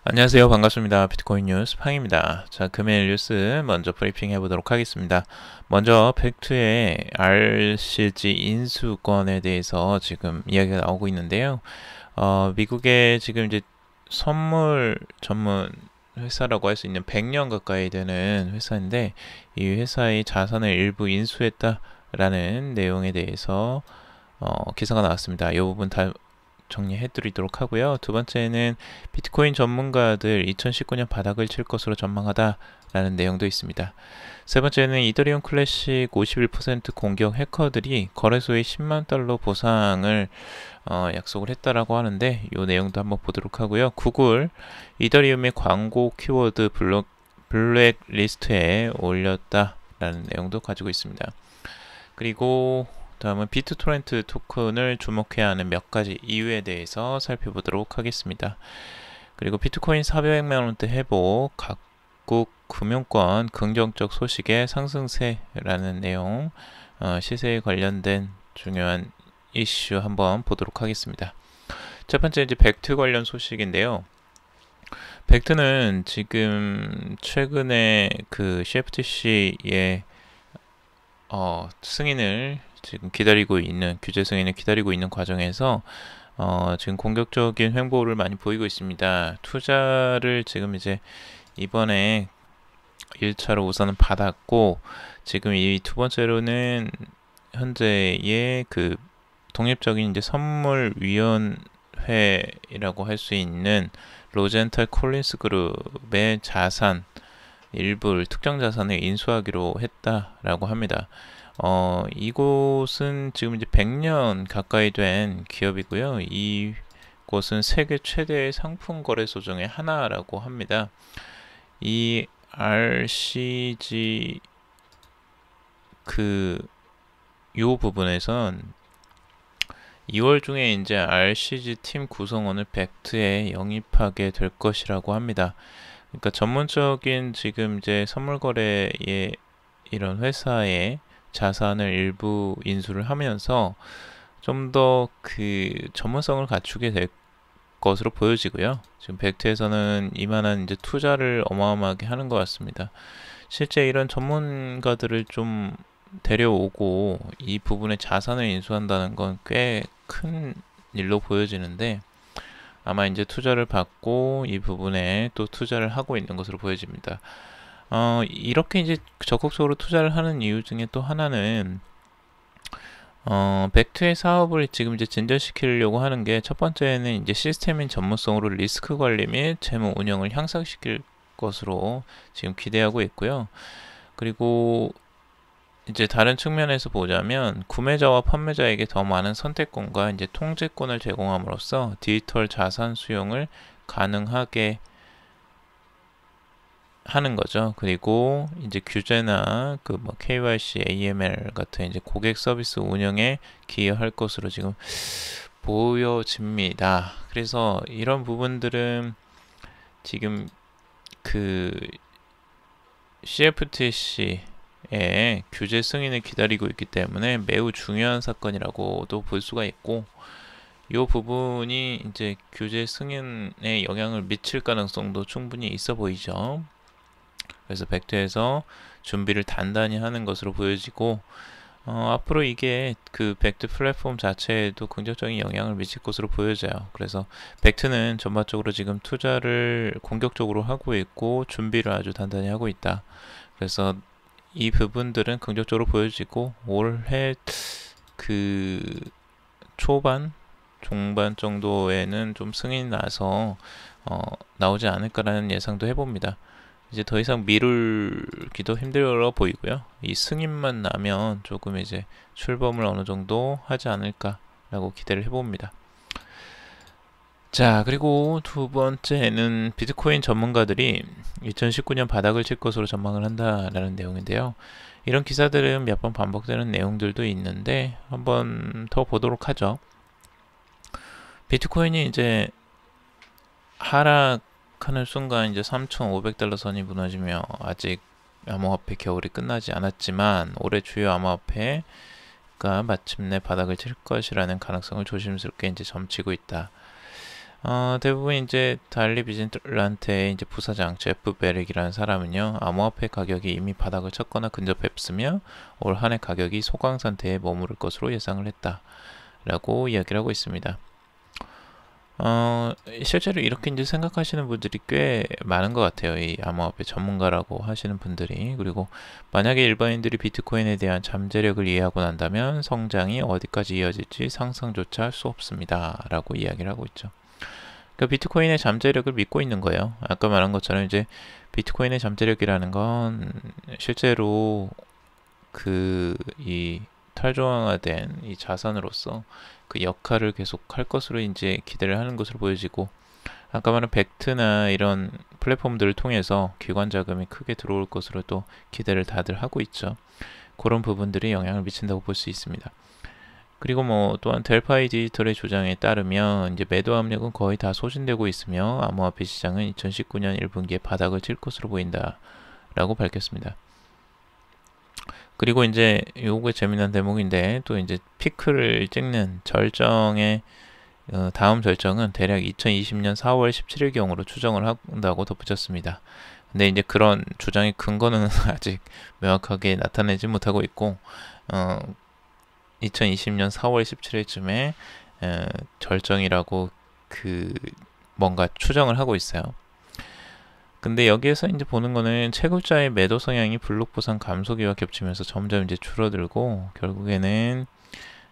안녕하세요. 반갑습니다. 비트코인 뉴스 팡입니다. 자, 금일 뉴스 먼저 브리핑 해보도록 하겠습니다. 먼저 팩트의 RCG 인수권에 대해서 지금 이야기가 나오고 있는데요. 미국의 지금 이제 선물 전문 회사라고 할 수 있는 100년 가까이 되는 회사인데 이 회사의 자산을 일부 인수했다라는 내용에 대해서 기사가 나왔습니다. 이 부분 다 정리해 드리도록 하고요. 두 번째는 비트코인 전문가들 2019년 바닥을 칠 것으로 전망하다라는 내용도 있습니다. 세 번째는 이더리움 클래식 51% 공격 해커들이 거래소에 10만 달러 보상을 약속을 했다라고 하는데 이 내용도 한번 보도록 하고요. 구글 이더리움의 광고 키워드 블랙리스트에 올렸다라는 내용도 가지고 있습니다. 그리고 다음은 비트토렌트 토큰을 주목해야 하는 몇 가지 이유에 대해서 살펴보도록 하겠습니다. 그리고 비트코인 400만 원대 회복, 각국 금융권 긍정적 소식의 상승세라는 내용, 시세에 관련된 중요한 이슈 한번 보도록 하겠습니다. 첫 번째 이제 벡트 관련 소식인데요. 벡트는 지금 최근에 그 CFTC의 승인을 지금 기다리고 있는 규제 승인을 기다리고 있는 과정에서 지금 공격적인 횡보를 많이 보이고 있습니다. 투자를 지금 이제 이번에 1차로 우선은 받았고 지금 이 두 번째로는 현재의 그 독립적인 이제 선물위원회라고 할 수 있는 로젠탈 콜린스 그룹의 자산 일부를 특정 자산을 인수하기로 했다라고 합니다. 이곳은 지금 이제 100년 가까이 된 기업이고요. 이곳은 세계 최대의 상품 거래소 중에 하나라고 합니다. 이 RCG 요 부분에선 2월 중에 이제 RCG 팀 구성원을 벡트에 영입하게 될 것이라고 합니다. 그러니까 전문적인 지금 이제 선물 거래의 이런 회사의 자산을 일부 인수를 하면서 좀 더 그 전문성을 갖추게 될 것으로 보여지고요. 지금 벡트에서는 이만한 이제 투자를 어마어마하게 하는 것 같습니다. 실제 이런 전문가들을 좀 데려오고 이 부분에 자산을 인수한다는 건 꽤 큰 일로 보여지는데 아마 이제 투자를 받고 이 부분에 또 투자를 하고 있는 것으로 보여집니다. 이렇게 이제 적극적으로 투자를 하는 이유 중에 또 하나는 벡트의 사업을 지금 이제 진전시키려고 하는 게 첫 번째는 이제 시스템인 전문성으로 리스크 관리 및 재무 운영을 향상시킬 것으로 지금 기대하고 있고요. 그리고 이제 다른 측면에서 보자면 구매자와 판매자에게 더 많은 선택권과 이제 통제권을 제공함으로써 디지털 자산 수용을 가능하게 하는 거죠. 그리고 이제 규제나 그 뭐 KYC, AML 같은 이제 고객 서비스 운영에 기여할 것으로 지금 보여집니다. 그래서 이런 부분들은 지금 그 CFTC의 규제 승인을 기다리고 있기 때문에 매우 중요한 사건이라고도 볼 수가 있고 이 부분이 이제 규제 승인에 영향을 미칠 가능성도 충분히 있어 보이죠. 그래서 벡트에서 준비를 단단히 하는 것으로 보여지고 앞으로 이게 그 벡트 플랫폼 자체에도 긍정적인 영향을 미칠 것으로 보여져요. 그래서 벡트는 전반적으로 지금 투자를 공격적으로 하고 있고 준비를 아주 단단히 하고 있다. 그래서 이 부분들은 긍정적으로 보여지고 올해 그 초반 중반 정도에는 좀 승인이 나서 나오지 않을까라는 예상도 해봅니다. 이제 더 이상 미루기도 힘들어 보이고요. 이 승인만 나면 조금 이제 출범을 어느 정도 하지 않을까라고 기대를 해봅니다. 자, 그리고 두 번째는 비트코인 전문가들이 2019년 바닥을 칠 것으로 전망을 한다라는 내용인데요. 이런 기사들은 몇 번 반복되는 내용들도 있는데 한번 더 보도록 하죠. 비트코인이 이제 하락하는 순간 이제 3,500달러 선이 무너지며 아직 암호화폐 겨울이 끝나지 않았지만 올해 주요 암호화폐가 마침내 바닥을 칠 것이라는 가능성을 조심스럽게 이제 점치고 있다. 대부분 이제 달리 비진란트의 이제 부사장 제프 베렉이라는 사람은요, 암호화폐 가격이 이미 바닥을 쳤거나 근접했으며 올 한 해 가격이 소강 상태에 머무를 것으로 예상을 했다라고 이야기를 하고 있습니다. 실제로 이렇게 이제 생각하시는 분들이 꽤 많은 것 같아요. 이 암호화폐 전문가라고 하시는 분들이. 그리고 만약에 일반인들이 비트코인에 대한 잠재력을 이해하고 난다면 성장이 어디까지 이어질지 상상조차 할 수 없습니다. 라고 이야기를 하고 있죠. 그러니까 비트코인의 잠재력을 믿고 있는 거예요. 아까 말한 것처럼 이제 비트코인의 잠재력이라는 건 실제로 이 탈중앙화된 이 자산으로서 그 역할을 계속 할 것으로 이제 기대를 하는 것으로 보여지고, 아까 말한 벡트나 이런 플랫폼들을 통해서 기관 자금이 크게 들어올 것으로 또 기대를 다들 하고 있죠. 그런 부분들이 영향을 미친다고 볼 수 있습니다. 그리고 뭐 또한 델파이 디지털의 주장에 따르면 이제 매도 압력은 거의 다 소진되고 있으며 암호화폐 시장은 2019년 1분기에 바닥을 칠 것으로 보인다라고 밝혔습니다. 그리고 이제 요게 재미난 대목인데, 또 이제 피크를 찍는 절정의 다음 절정은 대략 2020년 4월 17일경으로 추정을 한다고 덧붙였습니다. 근데 이제 그런 주장의 근거는 아직 명확하게 나타내지 못하고 있고, 2020년 4월 17일쯤에 절정이라고 뭔가 추정을 하고 있어요. 근데 여기에서 이제 보는 거는 채굴자의 매도 성향이 블록 보상 감소기와 겹치면서 점점 이제 줄어들고 결국에는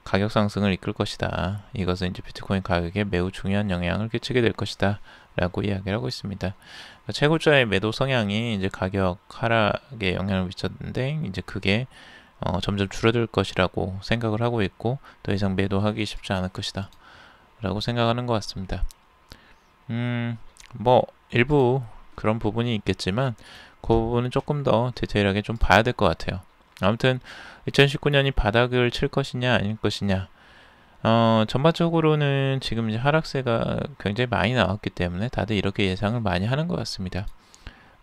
가격 상승을 이끌 것이다. 이것은 이제 비트코인 가격에 매우 중요한 영향을 끼치게 될 것이다. 라고 이야기를 하고 있습니다. 그러니까 채굴자의 매도 성향이 이제 가격 하락에 영향을 미쳤는데 이제 그게 점점 줄어들 것이라고 생각을 하고 있고, 더 이상 매도하기 쉽지 않을 것이다. 라고 생각하는 것 같습니다. 뭐 일부 그런 부분이 있겠지만 그 부분은 조금 더 디테일하게 좀 봐야 될 것 같아요. 아무튼 2019년이 바닥을 칠 것이냐 아닐 것이냐, 전반적으로는 지금 이제 하락세가 굉장히 많이 나왔기 때문에 다들 이렇게 예상을 많이 하는 것 같습니다.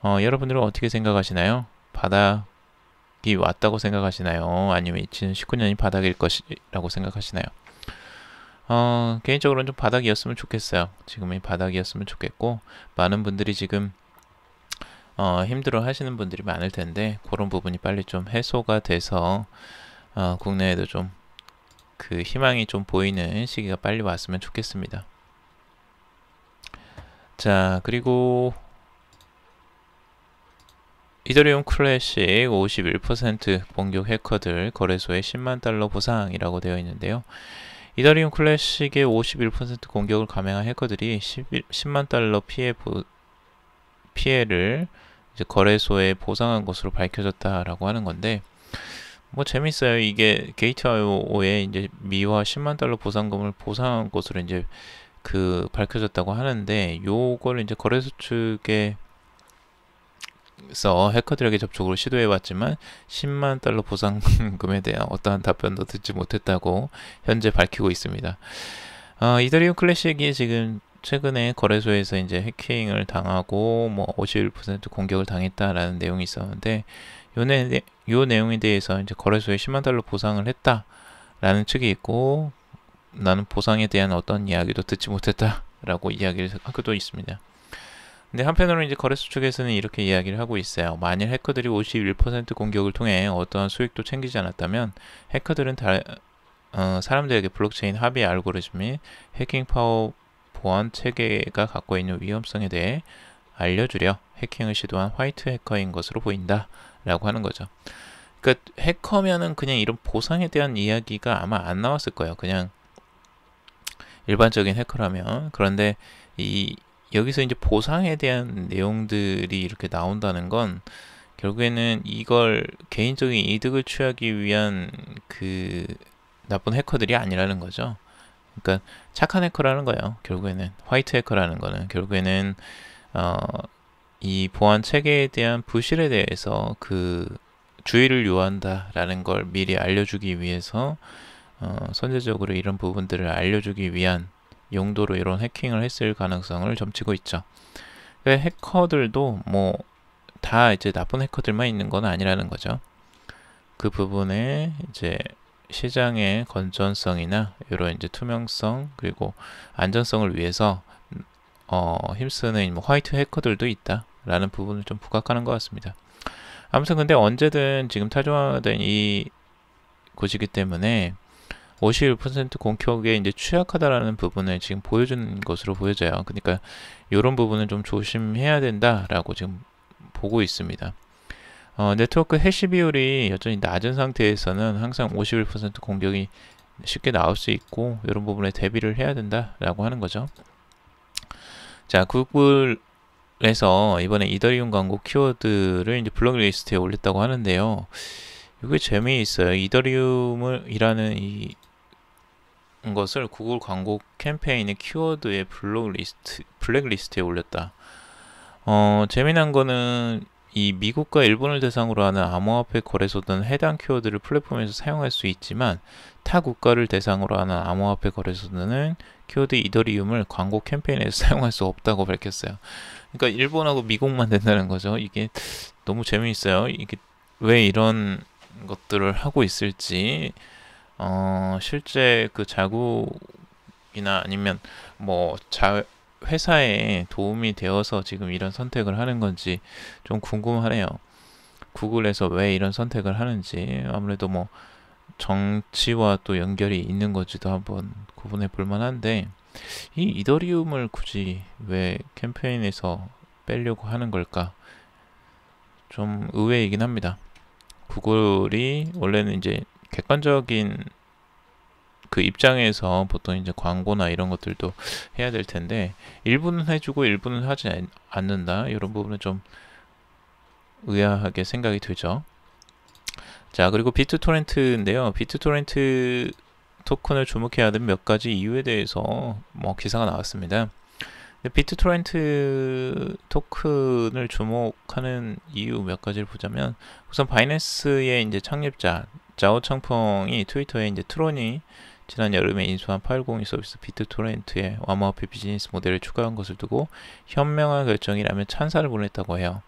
여러분들은 어떻게 생각하시나요? 바닥이 왔다고 생각하시나요? 아니면 2019년이 바닥일 것이라고 생각하시나요? 개인적으로는 좀 바닥이었으면 좋겠어요. 지금이 바닥이었으면 좋겠고, 많은 분들이 지금 힘들어 하시는 분들이 많을 텐데 그런 부분이 빨리 좀 해소가 돼서 국내에도 좀 그 희망이 좀 보이는 시기가 빨리 왔으면 좋겠습니다. 자, 그리고 이더리움 클래식 51% 공격 해커들 거래소에 10만 달러 보상이라고 되어 있는데요. 이더리움 클래식의 51% 공격을 감행한 해커들이 10만 달러 피해를 이제 거래소에 보상한 것으로 밝혀졌다라고 하는 건데, 뭐 재밌어요. 이게 게이트IO에 이제 미화 10만 달러 보상금을 보상한 것으로 이제 밝혀졌다고 하는데, 요걸 이제 거래소 측에서 해커들에게 접촉을 시도해봤지만 10만 달러 보상금에 대한 어떠한 답변도 듣지 못했다고 현재 밝히고 있습니다. 이더리움 클래식이 지금 최근에 거래소에서 이제 해킹을 당하고 뭐 51% 공격을 당했다라는 내용이 있었는데, 요 내용에 대해서 이제 거래소에 10만 달러 보상을 했다라는 측이 있고, 나는 보상에 대한 어떤 이야기도 듣지 못했다라고 이야기를 하고도 있습니다. 근데 한편으로는 이제 거래소 측에서는 이렇게 이야기를 하고 있어요. 만일 해커들이 51% 공격을 통해 어떠한 수익도 챙기지 않았다면 해커들은 사람들에게 블록체인 합의 알고리즘이 해킹 파워 보안 체계가 갖고 있는 위험성에 대해 알려주려 해킹을 시도한 화이트 해커인 것으로 보인다 라고 하는 거죠. 그러니까 해커면은 그냥 이런 보상에 대한 이야기가 아마 안 나왔을 거예요. 그냥 일반적인 해커라면. 그런데 여기서 이제 보상에 대한 내용들이 이렇게 나온다는 건 결국에는 이걸 개인적인 이득을 취하기 위한 나쁜 해커들이 아니라는 거죠. 그러니까 착한 해커라는 거예요. 결국에는 화이트 해커라는 거는 결국에는 이 보안 체계에 대한 부실에 대해서 주의를 요한다라는 걸 미리 알려주기 위해서 선제적으로 이런 부분들을 알려주기 위한 용도로 이런 해킹을 했을 가능성을 점치고 있죠. 그러니까 해커들도 뭐 다 이제 나쁜 해커들만 있는 건 아니라는 거죠. 그 부분에 이제 시장의 건전성이나 이런 이제 투명성 그리고 안전성을 위해서 힘쓰는 뭐 화이트 해커들도 있다라는 부분을 좀 부각하는 것 같습니다. 아무튼 근데 언제든 지금 타조화된 이 곳이기 때문에 51% 공격에 이제 취약하다라는 부분을 지금 보여주는 것으로 보여져요. 그러니까 이런 부분은 좀 조심해야 된다라고 지금 보고 있습니다. 네트워크 해시 비율이 여전히 낮은 상태에서는 항상 51% 공격이 쉽게 나올 수 있고 이런 부분에 대비를 해야 된다라고 하는 거죠. 자, 구글에서 이번에 이더리움 광고 키워드를 이제 블록리스트에 올렸다고 하는데요. 이게 재미있어요. 이더리움이라는 이 것을 구글 광고 캠페인의 키워드의 블랙리스트에 올렸다. 재미난 거는 이 미국과 일본을 대상으로 하는 암호화폐 거래소는 해당 키워드를 플랫폼에서 사용할 수 있지만 타 국가를 대상으로 하는 암호화폐 거래소는 키워드 이더리움을 광고 캠페인에서 사용할 수 없다고 밝혔어요. 그러니까 일본하고 미국만 된다는 거죠. 이게 너무 재미있어요. 이게 왜 이런 것들을 하고 있을지 실제 그 자국이나 아니면 뭐 회사에 도움이 되어서 지금 이런 선택을 하는 건지 좀 궁금하네요. 구글에서 왜 이런 선택을 하는지 아무래도 뭐 정치와 또 연결이 있는 건지도 한번 구분해 볼 만한데 이 이더리움을 굳이 왜 캠페인에서 빼려고 하는 걸까? 좀 의외이긴 합니다. 구글이 원래는 이제 객관적인 그 입장에서 보통 이제 광고나 이런 것들도 해야 될 텐데 일부는 해주고 일부는 하지 않는다 이런 부분은 좀 의아하게 생각이 들죠. 자, 그리고 비트토렌트인데요. 비트토렌트 토큰을 주목해야 하는 몇 가지 이유에 대해서 뭐 기사가 나왔습니다. 비트토렌트 토큰을 주목하는 이유 몇 가지를 보자면 우선 바이낸스의 이제 창립자 자오 창펑이 트위터에 이제 트론이 지난 여름에 인수한 파일 공유 서비스 비트토렌트에 암호화폐 비즈니스 모델을 추가한 것을 두고 현명한 결정이라며 찬사를 보냈다고 해요.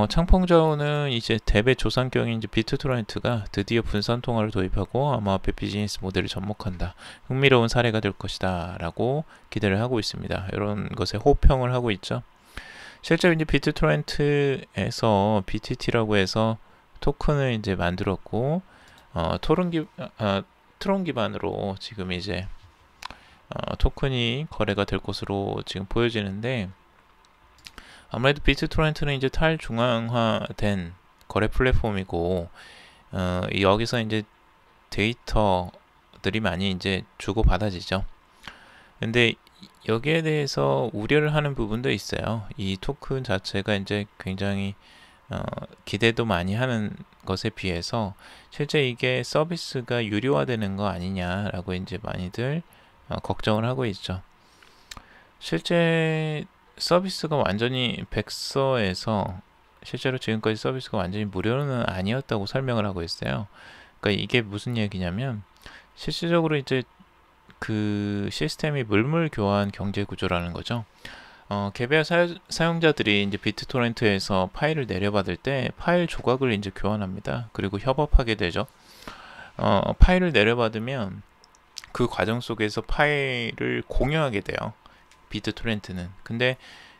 창펑자오는 이제 대배 조상격인 이제 비트토렌트가 드디어 분산 통화를 도입하고 암호화폐 비즈니스 모델을 접목한다. 흥미로운 사례가 될 것이다 라고 기대를 하고 있습니다. 이런 것에 호평을 하고 있죠. 실제로 이제 비트토렌트에서 BTT라고 해서 토큰을 이제 만들었고 트론 기반으로 지금 이제 토큰이 거래가 될 것으로 지금 보여지는데 아무래도 비트토렌트는 이제 탈중앙화된 거래 플랫폼이고 여기서 이제 데이터들이 많이 이제 주고받아지죠. 근데 여기에 대해서 우려를 하는 부분도 있어요. 이 토큰 자체가 이제 굉장히 기대도 많이 하는 것에 비해서 실제 이게 서비스가 유료화되는 거 아니냐라고 이제 많이들 걱정을 하고 있죠. 실제 서비스가 완전히 백서에서 실제로 지금까지 서비스가 완전히 무료는 아니었다고 설명을 하고 있어요. 그러니까 이게 무슨 얘기냐면 실질적으로 이제 그 시스템이 물물 교환 경제 구조라는 거죠. 개별 사용자들이 이제 비트토렌트에서 파일을 내려받을 때 파일 조각을 이제 교환합니다. 그리고 협업하게 되죠. 파일을 내려받으면 그 과정 속에서 파일을 공유하게 돼요. 비트토렌트는. 근데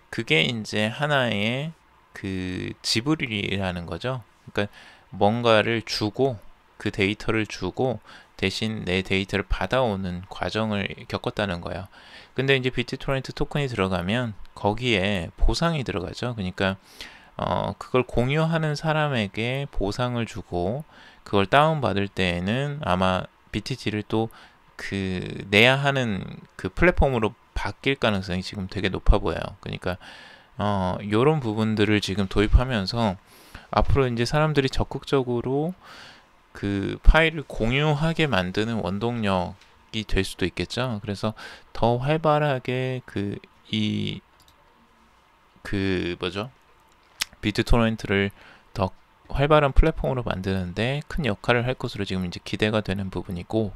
그게 이제 하나의 그 지불이라는 거죠. 그러니까 뭔가를 주고 그 데이터를 주고 대신 내 데이터를 받아오는 과정을 겪었다는 거예요. 근데 이제 비트토렌트 토큰이 들어가면 거기에 보상이 들어가죠. 그러니까 그걸 공유하는 사람에게 보상을 주고 그걸 다운받을 때에는 아마 BTT를 또 그 내야 하는 그 플랫폼으로 바뀔 가능성이 지금 되게 높아 보여요. 그러니까 요런 부분들을 지금 도입하면서 앞으로 이제 사람들이 적극적으로 그 파일을 공유하게 만드는 원동력이 될 수도 있겠죠. 그래서 더 활발하게 비트토렌트를 더 활발한 플랫폼으로 만드는데 큰 역할을 할 것으로 지금 이제 기대가 되는 부분이고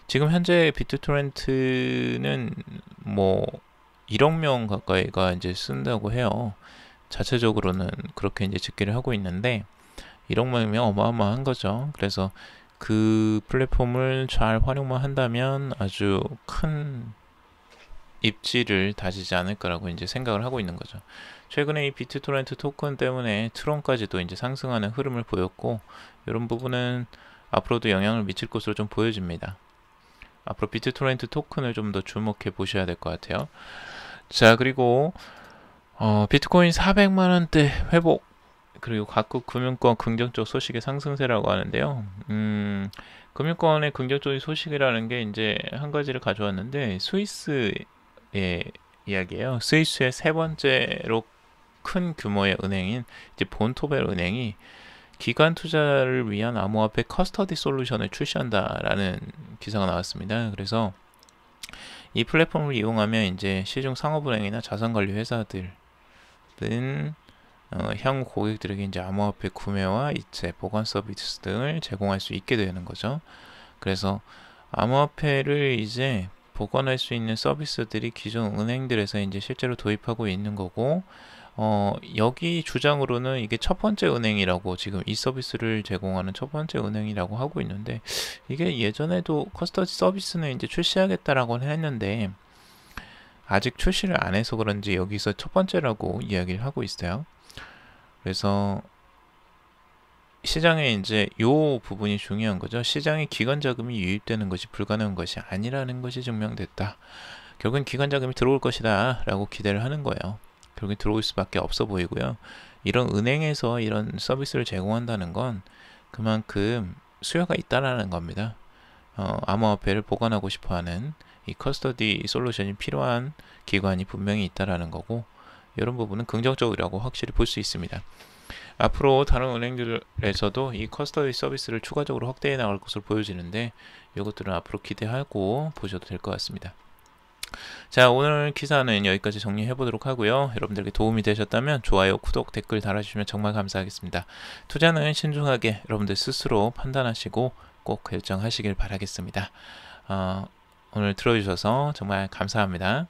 지금 현재 비트토렌트는 뭐 1억 명 가까이가 이제 쓴다고 해요. 자체적으로는 그렇게 이제 집계를 하고 있는데 1억 명이면 어마어마한 거죠. 그래서 그 플랫폼을 잘 활용만 한다면 아주 큰 입지를 다지지 않을까라고 이제 생각을 하고 있는 거죠. 최근에 이 비트토렌트 토큰 때문에 트론까지도 이제 상승하는 흐름을 보였고, 이런 부분은 앞으로도 영향을 미칠 것으로 좀 보여집니다. 앞으로 비트토렌트 토큰을 좀 더 주목해 보셔야 될 것 같아요. 자, 그리고 비트코인 400만원대 회복, 그리고 각국 금융권 긍정적 소식의 상승세라고 하는데요. 금융권의 긍정적인 소식이라는 게 이제 한 가지를 가져왔는데, 스위스의 이야기예요. 스위스의 세 번째로 큰 규모의 은행인 이제 본토벨 은행이 기관 투자를 위한 암호화폐 커스터디 솔루션을 출시한다라는 기사가 나왔습니다. 그래서 이 플랫폼을 이용하면 이제 시중 상업은행이나 자산관리 회사들은 향후 고객들에게 이제 암호화폐 구매와 이체, 보관 서비스 등을 제공할 수 있게 되는 거죠. 그래서 암호화폐를 이제 보관할 수 있는 서비스들이 기존 은행들에서 이제 실제로 도입하고 있는 거고, 여기 주장으로는 이게 첫 번째 은행이라고, 지금 이 서비스를 제공하는 첫 번째 은행이라고 하고 있는데, 이게 예전에도 커스터디 서비스는 이제 출시하겠다라고는 했는데 아직 출시를 안 해서 그런지 여기서 첫 번째라고 이야기를 하고 있어요. 그래서 시장에 이제 요 부분이 중요한 거죠. 시장에 기관 자금이 유입되는 것이 불가능한 것이 아니라는 것이 증명됐다. 결국은 기관 자금이 들어올 것이다 라고 기대를 하는 거예요. 결국엔 들어올 수밖에 없어 보이고요. 이런 은행에서 이런 서비스를 제공한다는 건 그만큼 수요가 있다라는 겁니다. 암호화폐를 보관하고 싶어하는 이 커스터디 솔루션이 필요한 기관이 분명히 있다라는 거고, 이런 부분은 긍정적이라고 확실히 볼 수 있습니다. 앞으로 다른 은행들에서도 이 커스터디 서비스를 추가적으로 확대해 나갈 것으로 보여지는데, 이것들은 앞으로 기대하고 보셔도 될 것 같습니다. 자, 오늘 기사는 여기까지 정리해 보도록 하고요. 여러분들께 도움이 되셨다면 좋아요, 구독, 댓글 달아주시면 정말 감사하겠습니다. 투자는 신중하게 여러분들 스스로 판단하시고 꼭 결정하시길 바라겠습니다. 오늘 들어주셔서 정말 감사합니다.